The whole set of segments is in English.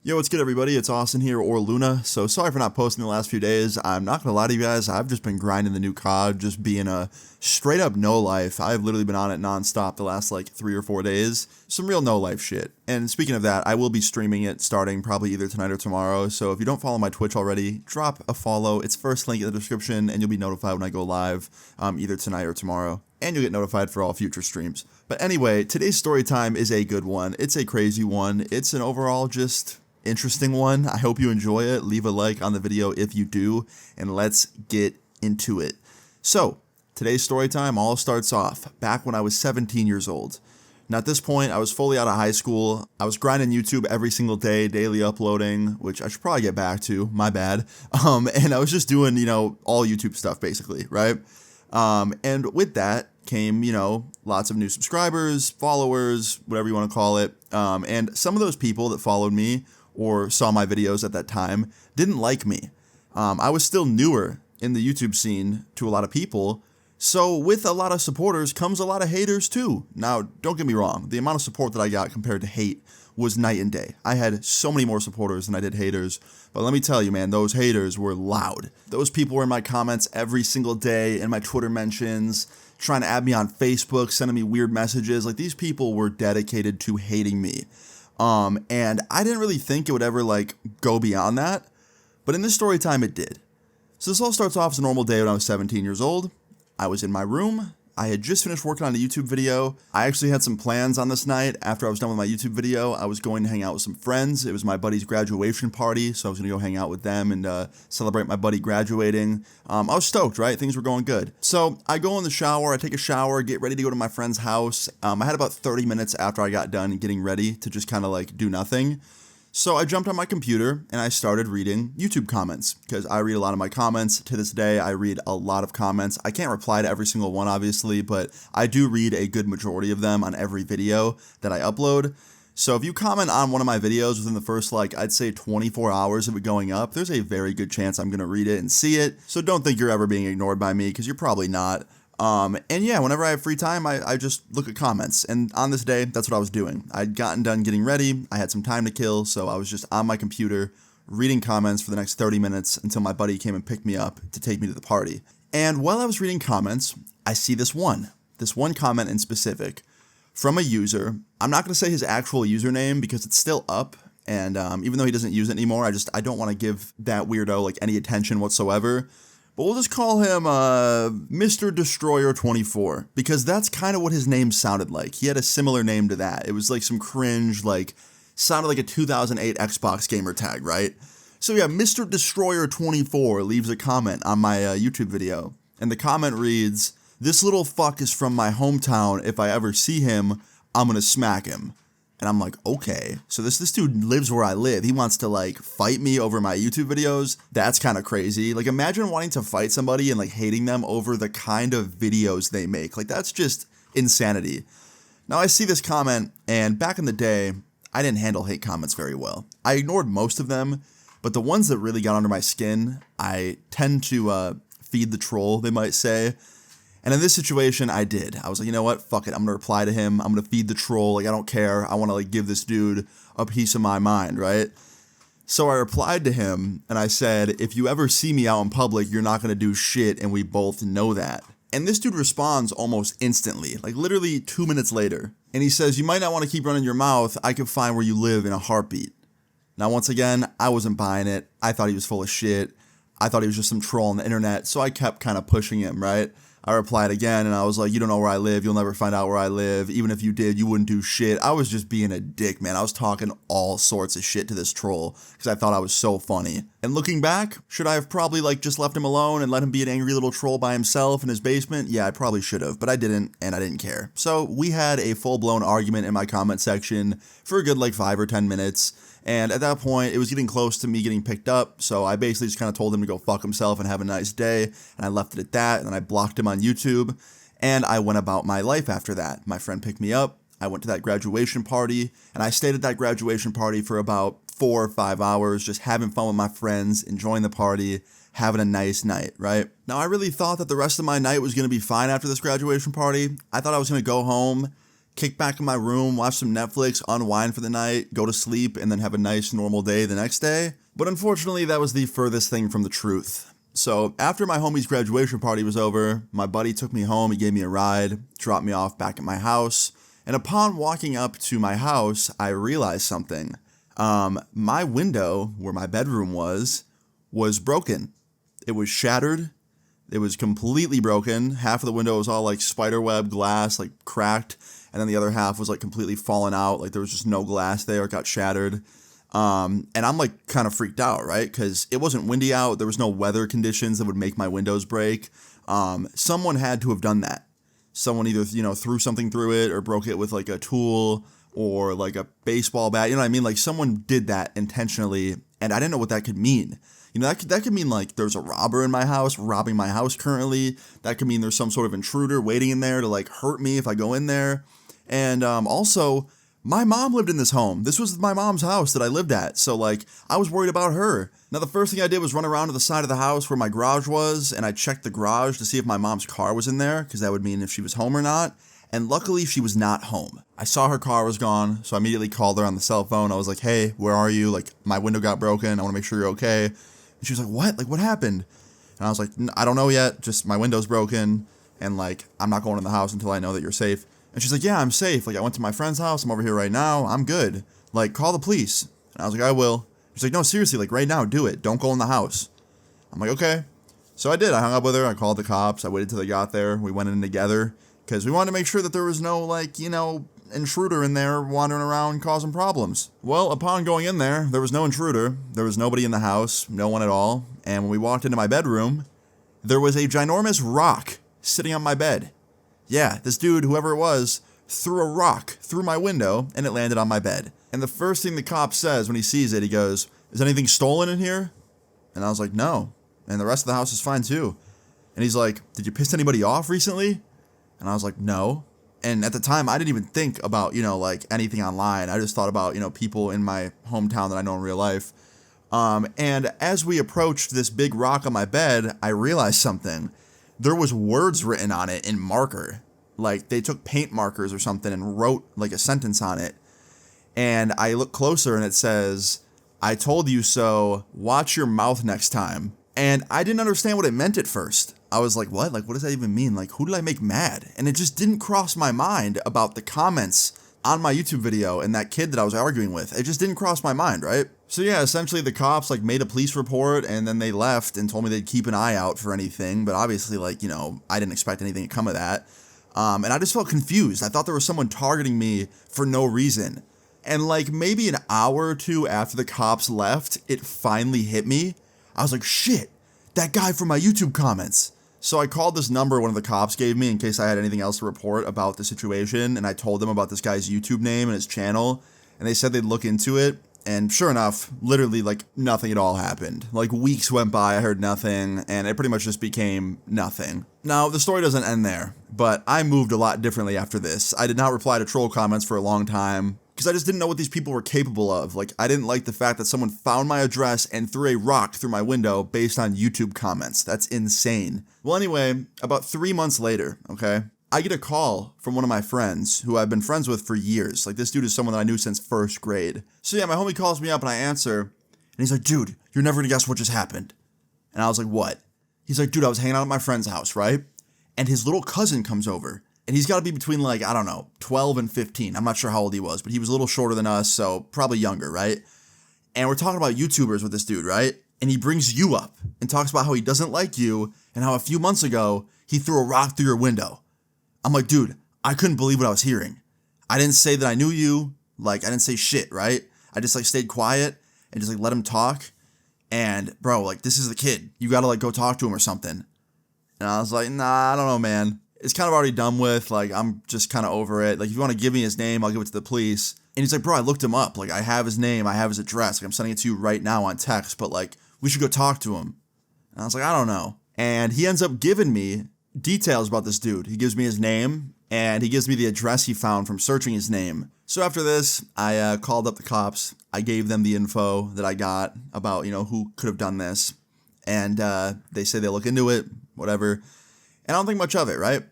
Yo, what's good, everybody? It's Austin here, or Luna. So sorry for not posting the last few days. I'm not gonna lie to you guys, I've just been grinding the new COD, just being a straight up no life. I've literally been on it nonstop the last like 3 or 4 days. Some real no life shit. And speaking of that, I will be streaming it starting probably either tonight or tomorrow. So if you don't follow my Twitch already, drop a follow. It's first link in the description, and you'll be notified when I go live either tonight or tomorrow. And you'll get notified for all future streams. But anyway, today's story time is a good one. It's a crazy one. It's an overall just interesting one. I hope you enjoy it. Leave a like on the video if you do, and let's get into it. So, today's story time all starts off back when I was 17 years old. Now at this point, I was fully out of high school. I was grinding YouTube every single day, daily uploading, which I should probably get back to, my bad. And I was just doing, all YouTube stuff basically, right? And with that came, lots of new subscribers, followers, whatever you want to call it. And some of those people that followed me or saw my videos at that time didn't like me. I was still newer in the YouTube scene to a lot of people, so with a lot of supporters comes a lot of haters too. Now, don't get me wrong, the amount of support that I got compared to hate was night and day. I had so many more supporters than I did haters, but let me tell you, man, those haters were loud. Those people were in my comments every single day, in my Twitter mentions, trying to add me on Facebook, sending me weird messages. Like, these people were dedicated to hating me. And I didn't really think it would ever go beyond that, but in this story time it did. So this all starts off as a normal day when I was 17 years old. I was in my room. I had just finished working on a YouTube video. I actually had some plans on this night. After I was done with my YouTube video, I was going to hang out with some friends. It was my buddy's graduation party, so I was going to go hang out with them and celebrate my buddy graduating. I was stoked, right? Things were going good. So I go in the shower, I take a shower, get ready to go to my friend's house. I had about 30 minutes after I got done getting ready to just kind of do nothing. So I jumped on my computer and I started reading YouTube comments, because I read a lot of my comments. To this day, I read a lot of comments. I can't reply to every single one, obviously, but I do read a good majority of them on every video that I upload. So if you comment on one of my videos within the first, I'd say 24 hours of it going up, there's a very good chance I'm going to read it and see it. So don't think you're ever being ignored by me, because you're probably not. And yeah, whenever I have free time, I just look at comments, and on this day, that's what I was doing. I'd gotten done getting ready, I had some time to kill, so I was just on my computer, reading comments for the next 30 minutes until my buddy came and picked me up to take me to the party. And while I was reading comments, I see this one comment in specific, from a user. I'm not going to say his actual username because it's still up, and even though he doesn't use it anymore, I don't want to give that weirdo any attention whatsoever. But we'll just call him Mr. Destroyer 24, because that's kind of what his name sounded like. He had a similar name to that. It was some cringe, sounded like a 2008 Xbox gamer tag, right? So yeah, Mr. Destroyer 24 leaves a comment on my YouTube video, and the comment reads, "This little fuck is from my hometown. If I ever see him, I'm gonna smack him." And I'm like, okay, so this dude lives where I live. He wants to fight me over my YouTube videos. That's kind of crazy. Imagine wanting to fight somebody and hating them over the kind of videos they make. That's just insanity. Now I see this comment, and back in the day, I didn't handle hate comments very well. I ignored most of them, but the ones that really got under my skin, I tend to feed the troll, they might say. And in this situation, I did. I was like, you know what? Fuck it. I'm going to reply to him. I'm going to feed the troll. I don't care. I want to give this dude a piece of my mind, right? So I replied to him and I said, "If you ever see me out in public, you're not going to do shit, and we both know that." And this dude responds almost instantly, literally 2 minutes later. And he says, "You might not want to keep running your mouth. I can find where you live in a heartbeat." Now, once again, I wasn't buying it. I thought he was full of shit. I thought he was just some troll on the internet. So I kept kind of pushing him, right? I replied again, and I was like, "You don't know where I live. You'll never find out where I live. Even if you did, you wouldn't do shit." I was just being a dick, man. I was talking all sorts of shit to this troll because I thought I was so funny. And looking back, should I have probably just left him alone and let him be an angry little troll by himself in his basement? Yeah, I probably should have, but I didn't, and I didn't care. So we had a full-blown argument in my comment section for a good 5 or 10 minutes. And at that point, it was getting close to me getting picked up, so I basically just kind of told him to go fuck himself and have a nice day, and I left it at that, and then I blocked him on YouTube, and I went about my life after that. My friend picked me up, I went to that graduation party, and I stayed at that graduation party for about 4 or 5 hours, just having fun with my friends, enjoying the party, having a nice night, right? Now, I really thought that the rest of my night was going to be fine after this graduation party. I thought I was going to go home, kick back in my room, watch some Netflix, unwind for the night, go to sleep, and then have a nice normal day the next day. But unfortunately, that was the furthest thing from the truth. So after my homie's graduation party was over, my buddy took me home, he gave me a ride, dropped me off back at my house, and upon walking up to my house, I realized something. My window, where my bedroom was broken. It was shattered. It was completely broken. Half of the window was all like spiderweb glass, like cracked, and then the other half was like completely fallen out. Like there was just no glass there. It got shattered. And I'm like kind of freaked out, right? Because it wasn't windy out. There was no weather conditions that would make my windows break. Someone had to have done that. Someone either, threw something through it or broke it with like a tool or like a baseball bat. You know what I mean? Like someone did that intentionally, and I didn't know what that could mean. That could mean like there's a robber in my house robbing my house currently. That could mean there's some sort of intruder waiting in there to like hurt me if I go in there. And also, my mom lived in this home. This was my mom's house that I lived at. So like I was worried about her. Now the first thing I did was run around to the side of the house where my garage was, and I checked the garage to see if my mom's car was in there, because that would mean if she was home or not. And luckily she was not home. I saw her car was gone, so I immediately called her on the cell phone. I was like, hey, where are you? Like my window got broken. I want to make sure you're okay. And she was like, what? Like what happened? And I was like, I don't know yet. Just my window's broken, and like I'm not going in the house until I know that you're safe. And she's like, yeah, I'm safe. Like I went to my friend's house. I'm over here right now. I'm good. Like call the police. And I was like, I will. She's like, no, seriously, like right now, do it. Don't go in the house. I'm like, okay. So I did. I hung up with her. I called the cops. I waited till they got there. We went in together because we wanted to make sure that there was no like, intruder in there wandering around causing problems. Well, upon going in there was no intruder. There was nobody in the house, no one at all. And when we walked into my bedroom, there was a ginormous rock sitting on my bed. Yeah, this dude, whoever it was, threw a rock through my window and it landed on my bed. And the first thing the cop says when he sees it, he goes, is anything stolen in here? And I was like, no. And the rest of the house is fine too. And he's like, did you piss anybody off recently? And I was like, no. And at the time, I didn't even think about, like anything online. I just thought about, people in my hometown that I know in real life. And as we approached this big rock on my bed, I realized something. There was words written on it in marker. Like they took paint markers or something and wrote like a sentence on it. And I look closer and it says, I told you so, watch your mouth next time. And I didn't understand what it meant at first. I was like, what? Like, what does that even mean? Like, who did I make mad? And it just didn't cross my mind about the comments on my YouTube video and that kid that I was arguing with. It just didn't cross my mind, right? So yeah, essentially the cops like made a police report and then they left and told me they'd keep an eye out for anything. But obviously like, I didn't expect anything to come of that. And I just felt confused. I thought there was someone targeting me for no reason. And like maybe an hour or two after the cops left, it finally hit me. I was like, shit, that guy from my YouTube comments. So I called this number one of the cops gave me in case I had anything else to report about the situation, and I told them about this guy's YouTube name and his channel, and they said they'd look into it, and sure enough, literally like nothing at all happened. Like weeks went by, I heard nothing, and it pretty much just became nothing. Now, the story doesn't end there, but I moved a lot differently after this. I did not reply to troll comments for a long time, because I just didn't know what these people were capable of. Like, I didn't like the fact that someone found my address and threw a rock through my window based on YouTube comments. That's insane. Well, anyway, about 3 months later, okay, I get a call from one of my friends who I've been friends with for years. Like, this dude is someone that I knew since first grade. So yeah, my homie calls me up and I answer, and he's like, dude, you're never gonna guess what just happened. And I was like, what? He's like, dude, I was hanging out at my friend's house, right? And his little cousin comes over. And he's got to be between like, I don't know, 12 and 15. I'm not sure how old he was, but he was a little shorter than us, so probably younger, right? And we're talking about YouTubers with this dude, right? And he brings you up and talks about how he doesn't like you and how a few months ago, he threw a rock through your window. I'm like, dude, I couldn't believe what I was hearing. I didn't say that I knew you. Like, I didn't say shit, right? I just like stayed quiet and just like let him talk. And bro, like this is the kid. You got to like go talk to him or something. And I was like, nah, I don't know, man. It's kind of already done with. Like, I'm just kind of over it. Like, if you want to give me his name, I'll give it to the police. And he's like, bro, I looked him up. Like, I have his name. I have his address. Like, I'm sending it to you right now on text. But, like, we should go talk to him. And I was like, I don't know. And he ends up giving me details about this dude. He gives me his name. And he gives me the address he found from searching his name. So after this, I called up the cops. I gave them the info that I got about, who could have done this. And they say they'll look into it, whatever. And I don't think much of it, right?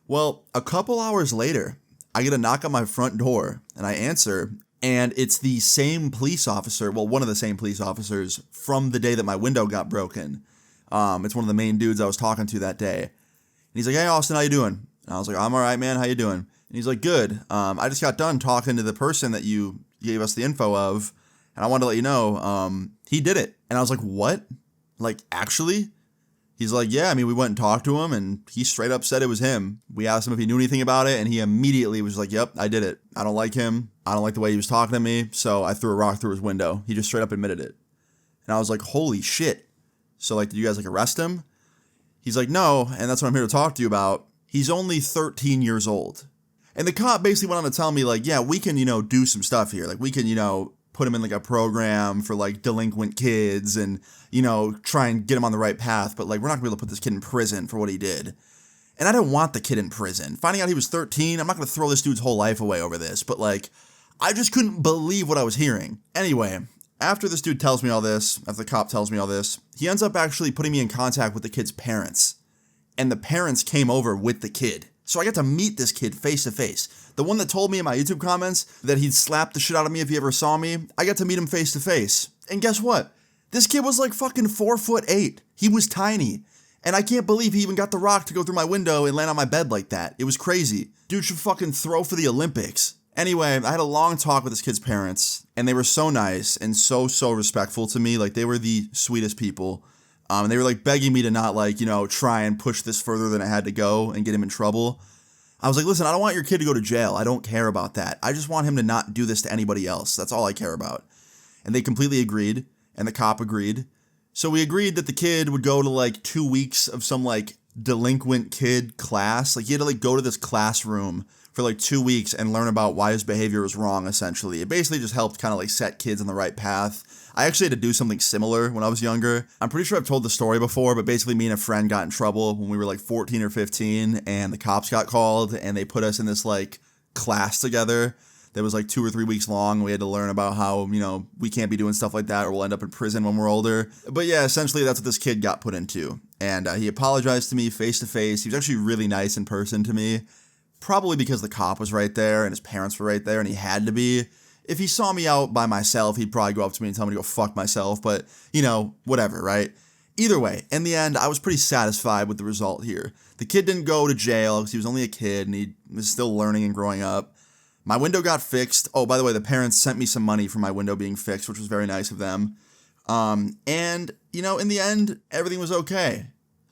Well, a couple hours later, I get a knock on my front door, and I answer, and it's the same police officer, well, one of the same police officers from the day that my window got broken. It's one of the main dudes I was talking to that day. And he's like, "Hey, Austin, how you doing?" And I was like, "I'm all right, man. How you doing?" And he's like, "Good. I just got done talking to the person that you gave us the info of, and I wanted to let you know, he did it." And I was like, "What? Like, actually?" He's like, "Yeah, I mean, we went and talked to him, and he straight up said it was him. We asked him if he knew anything about it, and he immediately was like, 'Yep, I did it. I don't like him. I don't like the way he was talking to me, so I threw a rock through his window.'" He just straight up admitted it. And I was like, "Holy shit. So, like, did you guys, like, arrest him?" He's like, "No, and that's what I'm here to talk to you about. He's only 13 years old." And the cop basically went on to tell me, like, "Yeah, we can, do some stuff here. Like, we can, put him in, like, a program for, like, delinquent kids and, try and get him on the right path. But, like, we're not going to be able to put this kid in prison for what he did." And I didn't want the kid in prison. Finding out he was 13, I'm not going to throw this dude's whole life away over this. But, like, I just couldn't believe what I was hearing. Anyway, after this dude tells me all this, after the cop tells me all this, he ends up actually putting me in contact with the kid's parents. And the parents came over with the kid. So I got to meet this kid face to face. The one that told me in my YouTube comments that he'd slap the shit out of me if he ever saw me, I got to meet him face to face. And guess what? This kid was like fucking 4'8". He was tiny. And I can't believe he even got the rock to go through my window and land on my bed like that. It was crazy. Dude should fucking throw for the Olympics. Anyway, I had a long talk with this kid's parents, and they were so nice and so respectful to me. Like, they were the sweetest people. And they were, like, begging me to not, like, try and push this further than it had to go and get him in trouble. I was like, "Listen, I don't want your kid to go to jail. I don't care about that. I just want him to not do this to anybody else. That's all I care about." And they completely agreed, and the cop agreed. So we agreed that the kid would go to, like, 2 weeks of some, like, delinquent kid class. Like, he had to, like, go to this classroom for, like, 2 weeks and learn about why his behavior was wrong, essentially. It basically just helped kind of, like, set kids on the right path. I actually had to do something similar when I was younger. I'm pretty sure I've told the story before, but basically me and a friend got in trouble when we were like 14 or 15, and the cops got called, and they put us in this like class together that was like 2 or 3 weeks long. We had to learn about how, we can't be doing stuff like that or we'll end up in prison when we're older. But yeah, essentially that's what this kid got put into. And he apologized to me face to face. He was actually really nice in person to me, probably because the cop was right there and his parents were right there and he had to be. If he saw me out by myself, he'd probably go up to me and tell me to go fuck myself, but, whatever, right? Either way, in the end, I was pretty satisfied with the result here. The kid didn't go to jail because he was only a kid and he was still learning and growing up. My window got fixed. Oh, by the way, the parents sent me some money for my window being fixed, which was very nice of them. And, in the end, everything was okay.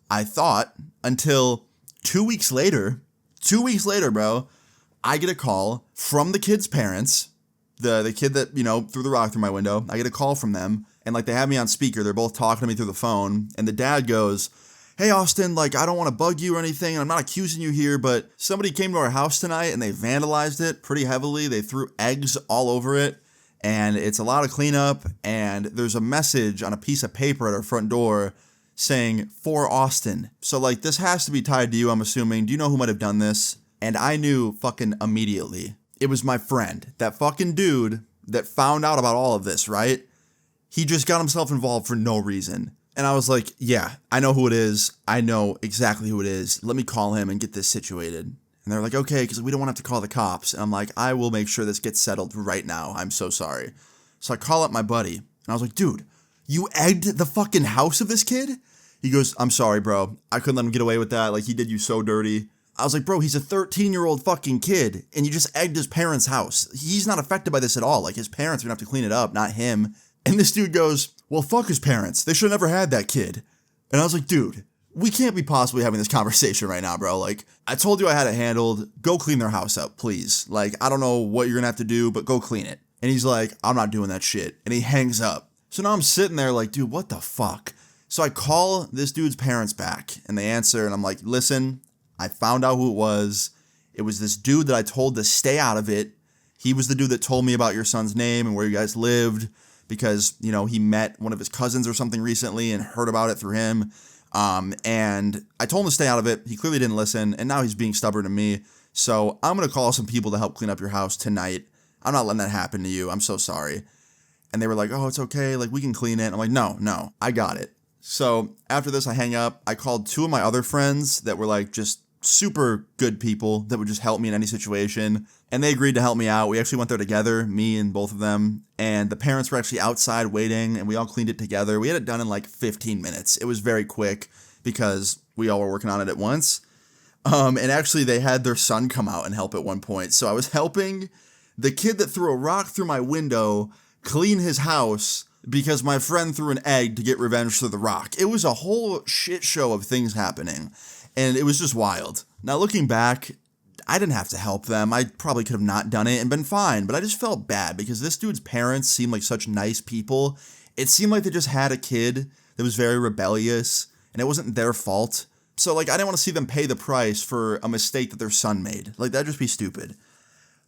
I thought, until 2 weeks later, bro, I get a call from the kid's parents. The kid that, threw the rock through my window, I get a call from them, and, like, they have me on speaker. They're both talking to me through the phone, and the dad goes, "Hey, Austin, like, I don't want to bug you or anything, and I'm not accusing you here, but somebody came to our house tonight, and they vandalized it pretty heavily. They threw eggs all over it, and it's a lot of cleanup, and there's a message on a piece of paper at our front door saying, 'For Austin.' So, like, this has to be tied to you, I'm assuming. Do you know who might have done this?" And I knew fucking immediately. It was my friend, that fucking dude that found out about all of this, right? He just got himself involved for no reason. And I was like, "Yeah, I know who it is. I know exactly who it is. Let me call him and get this situated." And they're like, "Okay, because we don't want to have to call the cops." And I'm like, "I will make sure this gets settled right now. I'm so sorry." So I call up my buddy, and I was like, "Dude, you egged the fucking house of this kid?" He goes, "I'm sorry, bro. I couldn't let him get away with that. Like, he did you so dirty." I was like, "Bro, he's a 13-year-old fucking kid, and you just egged his parents' house. He's not affected by this at all. Like, his parents are gonna have to clean it up, not him." And this dude goes, "Well, fuck his parents. They should have never had that kid." And I was like, "Dude, we can't be possibly having this conversation right now, bro. Like, I told you I had it handled. Go clean their house up, please. Like, I don't know what you're gonna have to do, but go clean it." And he's like, "I'm not doing that shit." And he hangs up. So now I'm sitting there like, dude, what the fuck? So I call this dude's parents back, and they answer, and I'm like, "Listen, I found out who it was. It was this dude that I told to stay out of it. He was the dude that told me about your son's name and where you guys lived because, he met one of his cousins or something recently and heard about it through him. And I told him to stay out of it. He clearly didn't listen, and now he's being stubborn to me. So I'm going to call some people to help clean up your house tonight. I'm not letting that happen to you. I'm so sorry." And they were like, "Oh, it's okay. Like, we can clean it." I'm like, no, I got it." So after this, I hang up. I called 2 of my other friends that were like just super good people that would just help me in any situation. And they agreed to help me out. We actually went there together, me and both of them. And the parents were actually outside waiting, and we all cleaned it together. We had it done in like 15 minutes. It was very quick because we all were working on it at once. And actually, they had their son come out and help at one point. So I was helping the kid that threw a rock through my window clean his house because my friend threw an egg to get revenge for the rock. It was a whole shit show of things happening, and it was just wild. Now, looking back, I didn't have to help them. I probably could have not done it and been fine, but I just felt bad because this dude's parents seemed like such nice people. It seemed like they just had a kid that was very rebellious, and it wasn't their fault. So, like, I didn't want to see them pay the price for a mistake that their son made. Like, that'd just be stupid.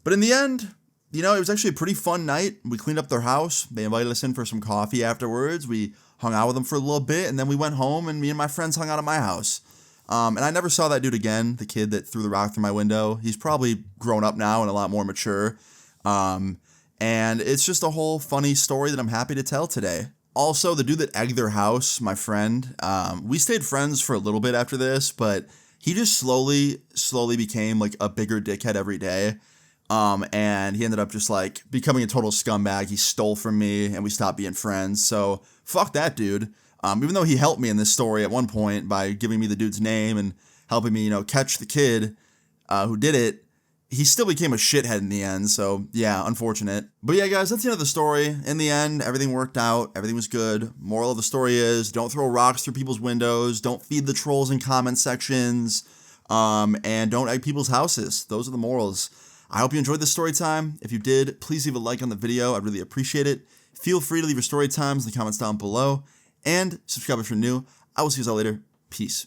But in the end, it was actually a pretty fun night. We cleaned up their house. They invited us in for some coffee afterwards. We hung out with them for a little bit, and then we went home, and me and my friends hung out at my house. And I never saw that dude again, the kid that threw the rock through my window. He's probably grown up now and a lot more mature. And it's just a whole funny story that I'm happy to tell today. Also, the dude that egged their house, my friend, we stayed friends for a little bit after this, but he just slowly became like a bigger dickhead every day. And he ended up just like becoming a total scumbag. He stole from me and we stopped being friends. So fuck that dude. Even though he helped me in this story at one point by giving me the dude's name and helping me, catch the kid who did it, he still became a shithead in the end. So yeah, unfortunate. But yeah, guys, that's the end of the story. In the end, everything worked out. Everything was good. Moral of the story is don't throw rocks through people's windows. Don't feed the trolls in comment sections. And don't egg people's houses. Those are the morals. I hope you enjoyed this story time. If you did, please leave a like on the video. I'd really appreciate it. Feel free to leave your story times in the comments down below. And subscribe if you're new. I will see you all later. Peace.